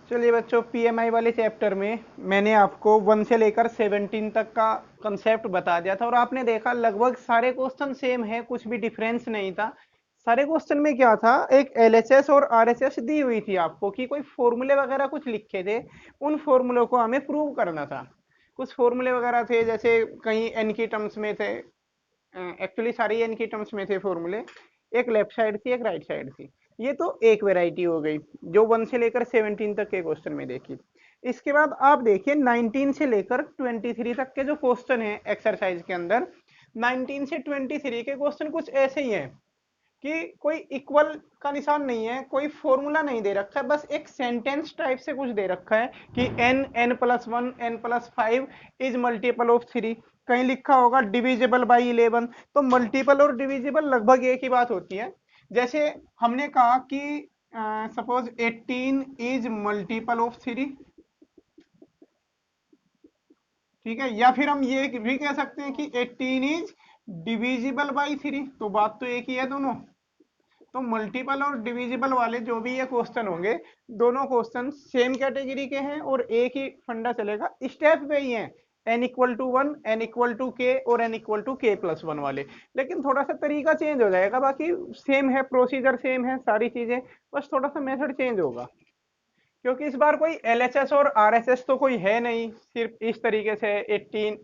चलिए बच्चों, पीएमआई वाले चैप्टर में मैंने आपको 1 से लेकर 17 तक का कंसेप्ट बता दिया था और आपने देखा लगभग सारे क्वेश्चन सेम है, कुछ भी डिफरेंस नहीं था। सारे क्वेश्चन में क्या था, एक एलएचएस और आरएचएस दी हुई थी आपको कि कोई फॉर्मूले वगैरह कुछ लिखे थे, उन फॉर्मूलों को हमें प्रूव करना था। कुछ फॉर्मूले वगैरह थे, जैसे कहीं एन की टर्म्स में थे, एक्चुअली सारी एन की टर्म्स में थे फॉर्मूले। एक लेफ्ट साइड थी, एक राइट साइड थी। ये तो एक वेराइटी हो गई जो 1 से लेकर 17 तक के क्वेश्चन में देखी। इसके बाद आप देखिए 19 से लेकर 23 तक के जो क्वेश्चन है एक्सरसाइज के अंदर, 19 से 23 के क्वेश्चन कुछ ऐसे ही हैं कि कोई इक्वल का निशान नहीं है, कोई फॉर्मूला नहीं दे रखा है, बस एक सेंटेंस टाइप से कुछ दे रखा है कि n+1 n+5 is multiple of 3। कहीं लिखा होगा डिविजिबल बाई 11। तो मल्टीपल और डिविजिबल लगभग एक ही बात होती है। जैसे हमने कहा कि सपोज 18 इज मल्टीपल ऑफ 3, ठीक है, या फिर हम ये भी कह सकते हैं कि 18 इज डिविजिबल बाई 3। तो बात तो एक ही है दोनों। तो मल्टीपल और डिविजिबल वाले जो भी ये क्वेश्चन होंगे, दोनों क्वेश्चन सेम कैटेगरी के हैं और एक ही फंडा चलेगा, स्टेप पे ही है। n=1, n=k और n=k+1 वाले। लेकिन थोड़ा सा तरीका चेंज हो जाएगा, बाकी सेम है, प्रोसीजर सेम है, सारी चीजें, बस थोड़ा सा मेथड चेंज होगा। क्योंकि इस बार कोई एलएचएस और आरएचएस तो कोई है नहीं, सिर्फ इस तरीके से 18,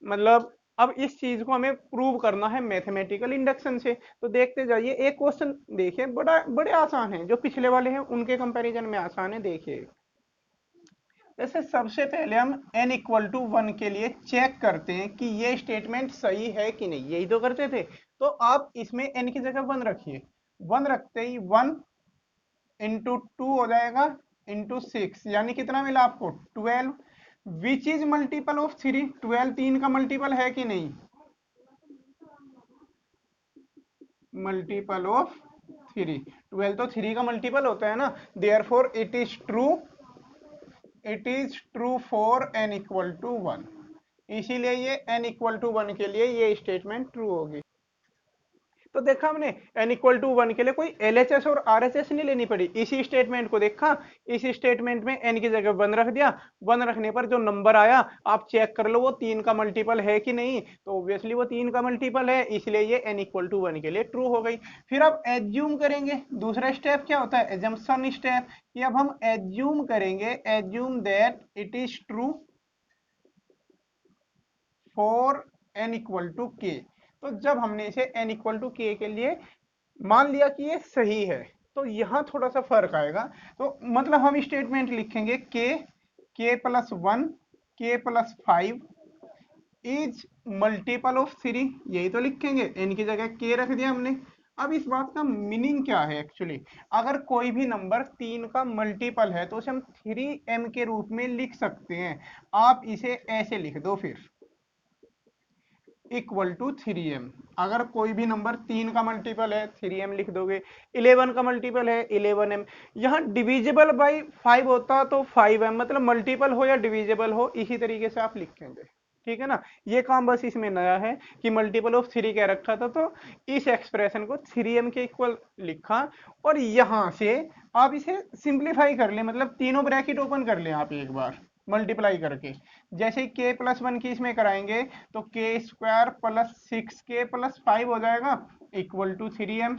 मतलब अब इस चीज को हमें प्रूव करना है मैथमेटिकल इंडक्शन से। तो देखते जाइए, एक क्वेश्चन देखिए, बड़ा बड़े आसान है, जो पिछले वाले हैं उनके कंपैरिजन में आसान है। देखिए, जैसे सबसे पहले हम n=1 के लिए चेक करते हैं कि ये स्टेटमेंट सही है कि नहीं, यही तो करते थे। तो आप इसमें n की जगह 1 रखिए। 1 रखते ही 1 इंटू 2 हो जाएगा इंटू 6, यानी कितना मिला आपको 12। Which is multiple of 3? 12 3 का मल्टीपल है कि नहीं? मल्टीपल ऑफ 3, 12 तो 3 का मल्टीपल होता है ना। Therefore it is true for n=1। इसीलिए ये n=1 के लिए ये स्टेटमेंट ट्रू होगी। तो देखा हमने, n=1 के लिए कोई एलएचएस और आरएचएस नहीं लेनी पड़ी, इसी स्टेटमेंट को देखा। इसी स्टेटमेंट में n की जगह 1 रख दिया। 1 रखने पर जो नंबर आया, आप चेक कर लो वो 3 का मल्टीपल है कि नहीं। तो ऑब्वियसली वो 3 का मल्टीपल है, इसलिए ये n=1 के लिए ट्रू हो गई। फिर अब एज्यूम करेंगे। दूसरा स्टेप क्या होता है? Assumption step. कि अब हम एज्यूम करेंगे, assume that it is true for n=k। तो जब हमने इसे n=k के लिए मान लिया कि ये सही है, तो यहां थोड़ा सा फर्क आएगा। तो मतलब हम स्टेटमेंट लिखेंगे k+1 k+5 is multiple of 3, यही तो लिखेंगे। n की जगह k रख दिया हमने। अब इस बात का मीनिंग क्या है एक्चुअली? अगर कोई भी नंबर 3 का मल्टीपल है तो उसे हम 3m के रूप में लिख सकते हैं। आप इसे ऐसे लिख दो फिर, =3m। अगर कोई भी नंबर 3 का मल्टीपल है 3m लिख दोगे। 11 का मल्टीपल है 11m। यहाँ डिविजिबल बाई 5 होता तो 5m, मतलब मल्टीपल हो या डिविजिबल हो, इसी तरीके से आप लिखेंगे। ठीक है ना? ये काम बस इसमें नया है कि मल्टीपल ऑफ 3 कह रखा था, तो इस एक्सप्रेशन को 3m के इक्वल लिखा। और यहां से आप इसे सिंप्लीफाई कर ले, मतलब तीनों ब्रैकेट ओपन कर ले आप एक बार मल्टीप्लाई करके। जैसे k+1 की इसमें कराएंगे तो k² + 6k+5 हो जाएगा =3m।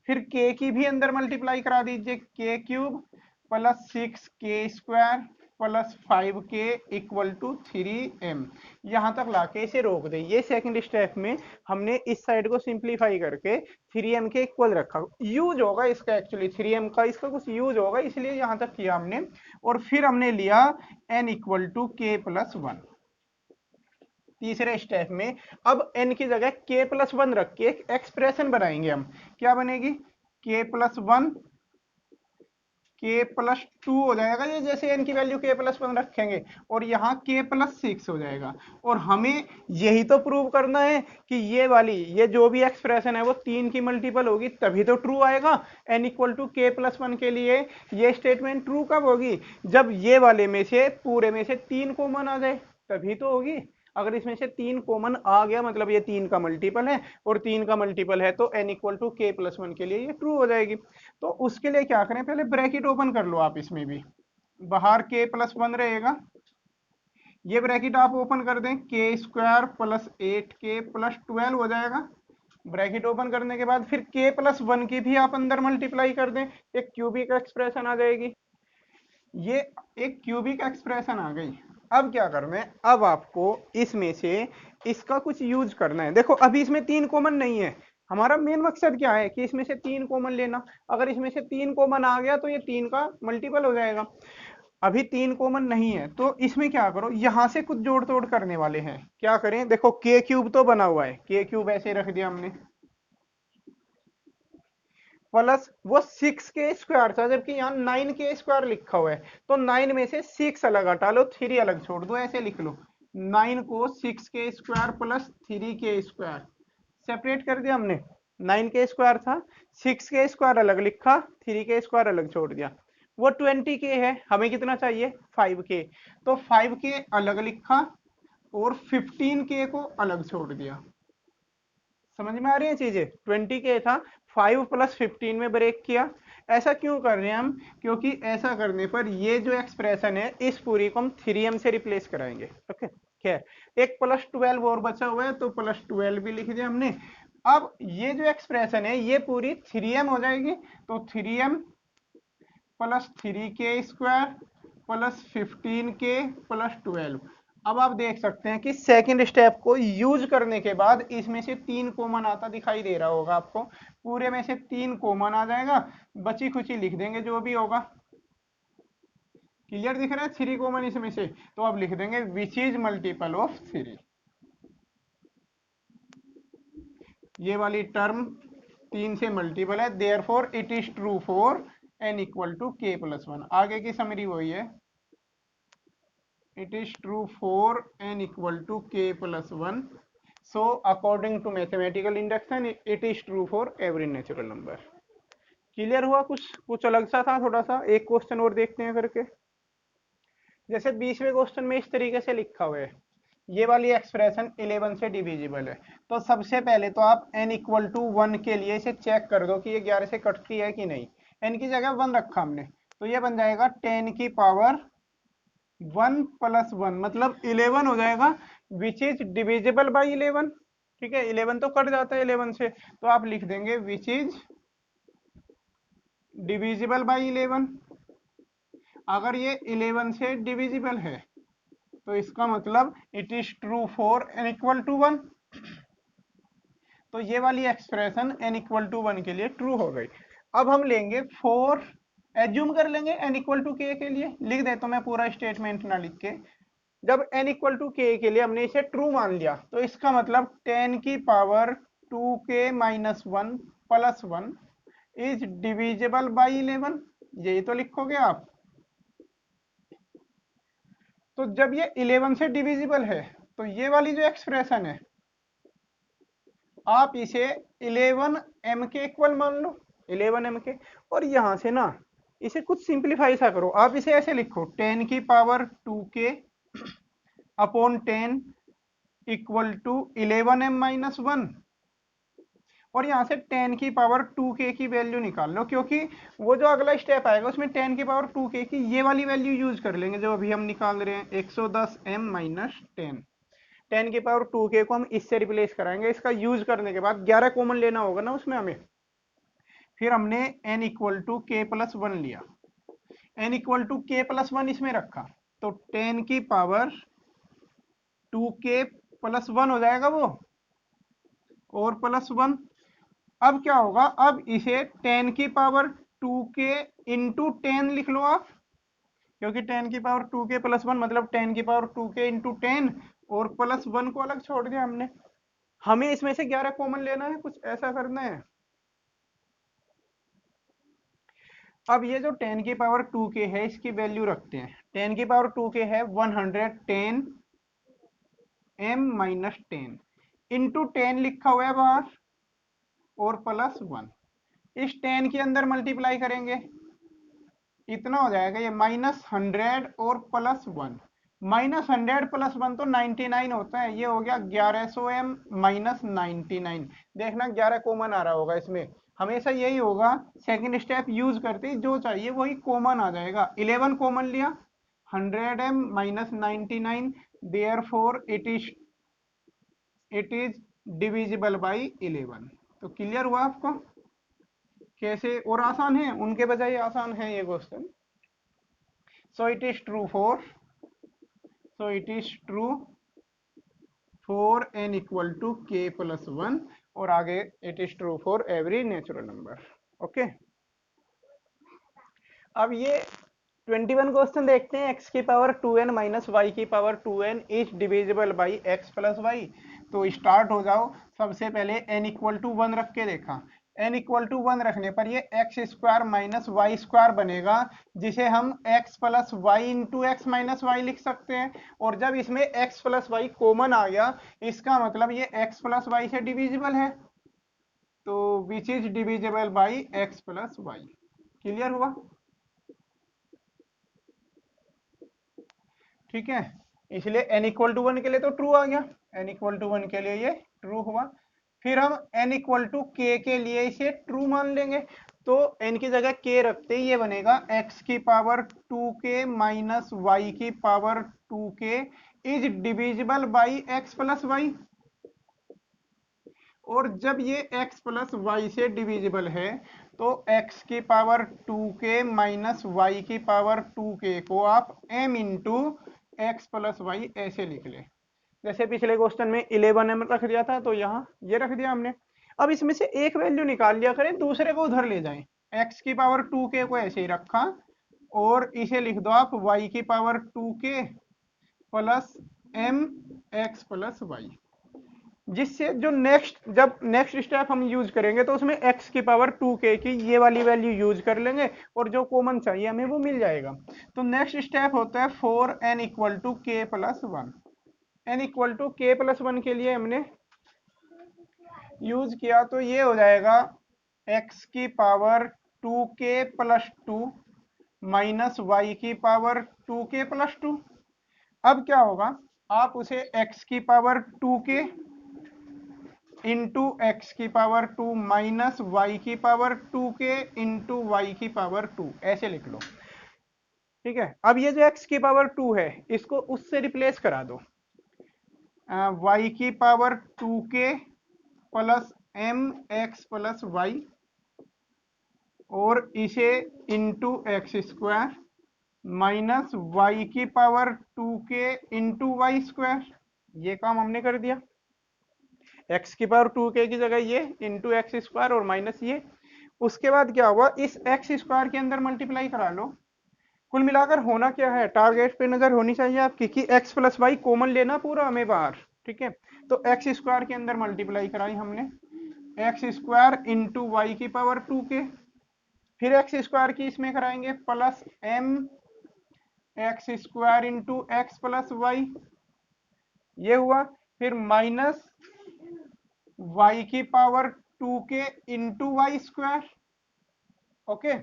फिर k की भी अंदर मल्टीप्लाई करा दीजिए, k³ + 6k² + 5k =3m। यहां तक लाके इसे रोक दे। ये सेकंड स्टेप में हमने इस साइड को सिंप्लीफाई करके 3m के इक्वल रखा। यूज होगा इसका, एक्चुअली 3m का इसका कुछ यूज होगा, इसलिए यहां तक किया हमने। और फिर हमने लिया n=k+1। तीसरे स्टेप में अब n की जगह k+1 रख के एक एक्सप्रेशन बनाएंगे हम। क्या बनेगी? k+1 k+2 हो जाएगा, ये जैसे n की वैल्यू k+1 रखेंगे, और यहाँ k+6 हो जाएगा। और हमें यही तो प्रूव करना है कि ये वाली, ये जो भी एक्सप्रेशन है वो 3 की मल्टीपल होगी, तभी तो ट्रू आएगा। n=k+1 के लिए ये स्टेटमेंट ट्रू कब होगी? जब ये वाले में से, पूरे में से 3 कॉमन आ जाए, तभी तो होगी। अगर इसमें से 3 कॉमन आ गया, मतलब ये 3 का मल्टीपल है, और 3 का मल्टीपल है, तो n=k+1 के लिए ये ट्रू हो जाएगी। तो उसके लिए क्या करें, पहले ब्रैकेट ओपन कर लो आप इसमें भी। बाहर k प्लस 1 रहेगा, ये ब्रैकेट आप ओपन कर दें, के स्क्वायर प्लस 8k प्लस 12 हो जाएगा। ब्रैकेट ओपन करने के बाद फिर k प्लस 1 की भी आप अंदर मल्टीप्लाई कर दें, एक क्यूबिक एक्सप्रेशन आ जाएगी। ये एक क्यूबिक एक्सप्रेशन आ गई। अब क्या करना है, अब आपको इसमें से इसका कुछ यूज करना है। देखो अभी इसमें 3 कॉमन नहीं है, हमारा मेन मकसद क्या है कि इसमें से 3 कॉमन लेना। अगर इसमें से 3 कॉमन आ गया तो ये 3 का मल्टीपल हो जाएगा। अभी 3 कॉमन नहीं है तो इसमें क्या करो, यहां से कुछ जोड़ तोड़ करने वाले हैं। क्या करें, देखो के क्यूब तो बना हुआ है, के क्यूब ऐसे रख दिया हमने, प्लस वो 6k² था, जबकि यहाँ 9k² लिखा हुआ है, तो 9 में से 6 अलग हटा लो, 3 अलग छोड़ दो, ऐसे लिख लो। 9 को 6k² प्लस 3k² सेपरेट कर दिया हमने। 9k² था, 6k² अलग लिखा, 3k² अलग छोड़ दिया। वो 20k है, हमें कितना चाहिए 5k, तो 5k अलग लिखा और 15k को अलग छोड़ दिया। समझ में आ रही है चीजें, 20k था, 5 प्लस 15 में ब्रेक किया। ऐसा क्यों कर रहे हैं हम, क्योंकि ऐसा करने पर ये जो एक्सप्रेशन है इस पूरी को हम 3m से रिप्लेस कराएंगे। ओके, खैर एक प्लस 12 और बचा हुआ है तो प्लस 12 भी लिख दिया हमने। अब ये जो एक्सप्रेशन है ये पूरी 3m हो जाएगी, तो 3m plus 3k² plus 15k plus 12। अब आप देख सकते हैं कि सेकंड स्टेप को यूज करने के बाद इसमें से 3 कॉमन आता दिखाई दे रहा होगा आपको, पूरे में से 3 कॉमन आ जाएगा, बची खुची लिख देंगे जो भी होगा। क्लियर दिख रहा है, 3 कॉमन इसमें से, तो आप लिख देंगे विच इज मल्टीपल ऑफ 3। ये वाली टर्म 3 से मल्टीपल है, therefore it is true for n equal to k plus 1। आगे की समरी वही है, it is true for n equal to k plus 1, so according to mathematical induction it is true for every natural number। Clear हुआ, कुछ अलग सा था थोड़ा सा। एक क्वेश्चन और देखते हैं करके। जैसे 20वें क्वेश्चन में इस तरीके से लिखा हुआ है, ये वाली एक्सप्रेशन 11 से डिविजिबल है, तो सबसे पहले तो आप n इक्वल टू 1 के लिए इसे चेक कर दो कि ये 11 से कटती है कि नहीं। n की जगह 1 रखा हमने, तो ये बन जाएगा 10 की पावर 1 प्लस 1 मतलब 11 हो जाएगा, विच इज डिविजिबल बाई 11। ठीक है, 11 तो कट जाता है 11 से, तो आप लिख देंगे विच इज डिविजिबल बाई 11। अगर ये 11 से डिविजिबल है तो इसका मतलब it is true for n equal to 1। तो ये वाली एक्सप्रेशन n इक्वल टू 1 के लिए ट्रू हो गई। अब हम लेंगे 4, एज्यूम कर लेंगे n इक्वल टू k के लिए, लिख देता हूं मैं पूरा स्टेटमेंट ना लिख के। जब n इक्वल टू k के लिए हमने इसे ट्रू मान लिया तो इसका मतलब 10 की power 2k minus 1 plus 1 is divisible by 11, यही तो लिखोगे आप। तो जब ये 11 से डिविजिबल है तो ये वाली जो एक्सप्रेशन है आप इसे 11m के इक्वल मान लो, 11m के। और यहां से ना इसे कुछ सिंप्लीफाई सा करो, आप इसे ऐसे लिखो 10 की power 2k upon 10 equal to 11m minus 1, और यहाँ से 10 की पावर 2k की वैल्यू निकाल लो, क्योंकि वो जो अगला स्टेप आएगा उसमें 10 की पावर 2k की ये वाली वैल्यू यूज कर लेंगे जो अभी हम निकाल रहे हैं, 110m माइनस 10। 10 की पावर 2k को हम इससे रिप्लेस कराएंगे, इसका यूज करने के बाद 11 कॉमन लेना होगा ना उसमें हमें। फिर हमने n equal to k plus 1 लिया, n equal to k plus 1 इसमें रखा, तो 10 की पावर 2k प्लस 1 हो जाएगा वो, और प्लस 1। अब क्या होगा, अब इसे 10 की पावर 2k इंटू 10 लिख लो आप, क्योंकि 10 की पावर 2k प्लस 1 मतलब 10 की पावर 2k इंटू 10, और प्लस 1 को अलग छोड़ दिया हमने। हमें इसमें से 11 कॉमन लेना है, कुछ ऐसा करना है। अब ये जो 10 की पावर 2k है इसकी वैल्यू रखते हैं, 10 की पावर 2k है 110 m माइनस 10 इंटू 10 लिखा हुआ है बाहर, और प्लस 1। इस 10 के अंदर मल्टीप्लाई करेंगे, इतना हो जाएगा ये -100 और प्लस 1। -100 प्लस 1 तो 99 होता है, ये हो गया 1100m माइनस 99। देखना 11 कॉमन आ रहा होगा इसमें, हमेशा यही होगा, सेकंड स्टेप यूज करते ही जो चाहिए वही कॉमन आ जाएगा। 11 कॉमन लिया, 100m minus 99, therefore it is divisible by 11। तो क्लियर हुआ आपको कैसे? और आसान है, उनके बजाय आसान है ये question. So it is true for n equal to k plus 1, और आगे it is true for every natural number. Okay, अब ये 21 क्वेश्चन देखते हैं। x की पावर 2n माइनस वाई की power 2n is divisible by x plus y. तो start हो जाओ। सबसे पहले n इक्वल टू 1 रख के देखा। n इक्वल टू 1 रखने पर ये x square minus y square बनेगा, जिसे हम x plus y into x minus y लिख सकते हैं। और जब इसमें x प्लस वाई कॉमन आ गया, इसका मतलब ये x प्लस वाई से डिविजिबल है। तो which is divisible by x plus y. Clear हुआ? ठीक है, इसलिए n इक्वल टू 1 के लिए तो ट्रू आ गया, n इक्वल टू 1 के लिए ये ट्रू हुआ। फिर हम n इक्वल टू k के लिए इसे ट्रू मान लेंगे। तो n की जगह k रखते ही ये बनेगा x की पावर 2k माइनस वाई की power 2k is divisible by x plus y. और जब ये x प्लस वाई से डिविजिबल है तो x की पावर 2k माइनस वाई की पावर 2k को आप m into x plus y ऐसे लिख ले। जैसे पिछले क्वेश्चन में 11m रख दिया था, तो यहाँ ये रख दिया हमने। अब इसमें से एक वैल्यू निकाल लिया करें, दूसरे को उधर ले जाएं। x की पावर 2k को ऐसे ही रखा, और इसे लिख दो आप y की power 2k plus m x plus y. जिससे जो जब नेक्स्ट स्टेप हम यूज करेंगे तो उसमें x की पावर 2k की ये वाली वैल्यू यूज कर लेंगे, और जो कॉमन चाहिए हमें वो मिल जाएगा। तो नेक्स्ट स्टेप होता है 4n equal to k plus 1। n equal to k plus 1 के लिए हमने यूज किया, तो ये हो जाएगा x की power 2k plus 2 minus y की पावर 2k प्लस 2। अब क्या होगा, आप उसे x की पावर 2k इंटू एक्स की पावर 2 माइनस वाई की पावर 2k इंटू वाई की पावर 2 ऐसे लिख लो। ठीक है, अब ये जो x की पावर 2 है इसको उससे रिप्लेस करा दो, y की power 2k plus m x plus y, और इसे into x square minus y की power 2k into y square. ये काम हमने कर दिया। x की पावर 2k की जगह ये इंटू एक्स स्क्वायर और माइनस ये। उसके बाद क्या हुआ, इस एक्स स्क्वायर के अंदर मल्टीप्लाई करा लो। कुल मिलाकर होना क्या है, टारगेट पे नजर होनी चाहिए आपकी कि x प्लस वाई कॉमन लेना पूरा हमें बाहर। ठीक है, तो एक्स स्क्वायर के अंदर मल्टीप्लाई कराई हमने, एक्स स्क्वायर इंटू वाई की पावर 2k। फिर एक्स स्क्वायर की इसमें कराएंगे plus m x square into x plus y, ये हुआ। फिर माइनस y की power 2k into y square. Okay,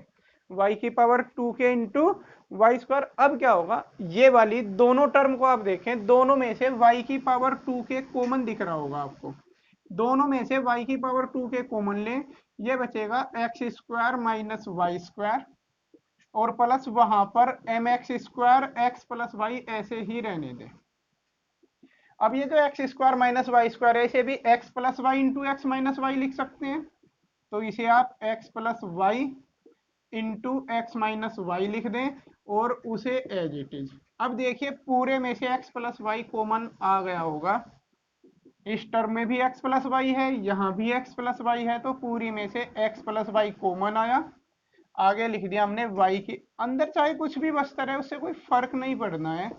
y की power 2k into y square. अब क्या होगा, ये वाली दोनों टर्म को आप देखें, दोनों में से y की पावर 2k कॉमन दिख रहा होगा आपको। दोनों में से y की पावर 2k कॉमन लें, ये बचेगा x square minus y square, और प्लस वहां पर m x square x plus y ऐसे ही रहने दें। अब ये जो x square minus y square है, इसे भी x plus y into x minus y लिख सकते हैं। तो इसे आप x plus y into x minus y लिख दें, और उसे एज इट इज। अब देखिए पूरे में से एक्स प्लस वाई कॉमन आ गया होगा। इस टर्म में भी एक्स प्लस वाई है, यहाँ भी एक्स प्लस वाई है, तो पूरी में से एक्स प्लस वाई कॉमन आया। आगे लिख दिया हमने वाई के अंदर, चाहे कुछ भी बचता रहे उससे कोई फर्क नहीं पड़ना है।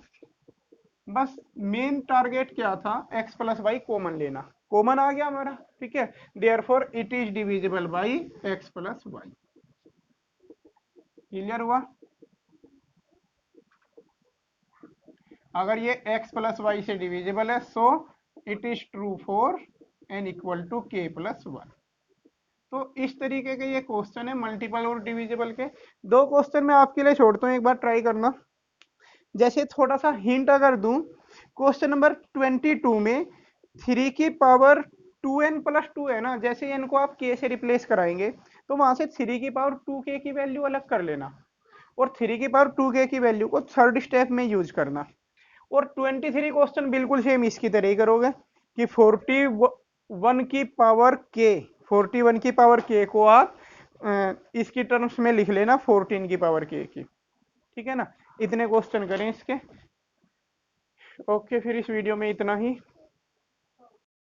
बस मेन टारगेट क्या था, x प्लस वाई कॉमन लेना। कॉमन आ गया हमारा। ठीक है, therefore it is divisible by x plus y. Clear हुआ? अगर ये x प्लस वाई से डिविजिबल है, so it is true for n equal to k plus 1। तो इस तरीके के ये क्वेश्चन है मल्टीपल और डिविजिबल के। दो क्वेश्चन मैं आपके लिए छोड़ता हूँ, एक बार ट्राई करना। जैसे थोड़ा सा हिंट अगर दूं, क्वेश्चन नंबर 22 में 3 की पावर 2n प्लस 2 है ना, जैसे n को आप k से रिप्लेस कराएंगे तो वहां से 3 की पावर 2k की वैल्यू अलग कर लेना और 3 की पावर 2k की वैल्यू को थर्ड स्टेप में यूज करना। और 23 क्वेश्चन बिल्कुल सेम इसकी तरह ही करोगे कि 41 की पावर k को आप इसकी टर्म्स में लिख लेना 14 की पावर k की। ठीक है ना, इतने क्वेश्चन करें इसके। ओके, फिर इस वीडियो में इतना ही।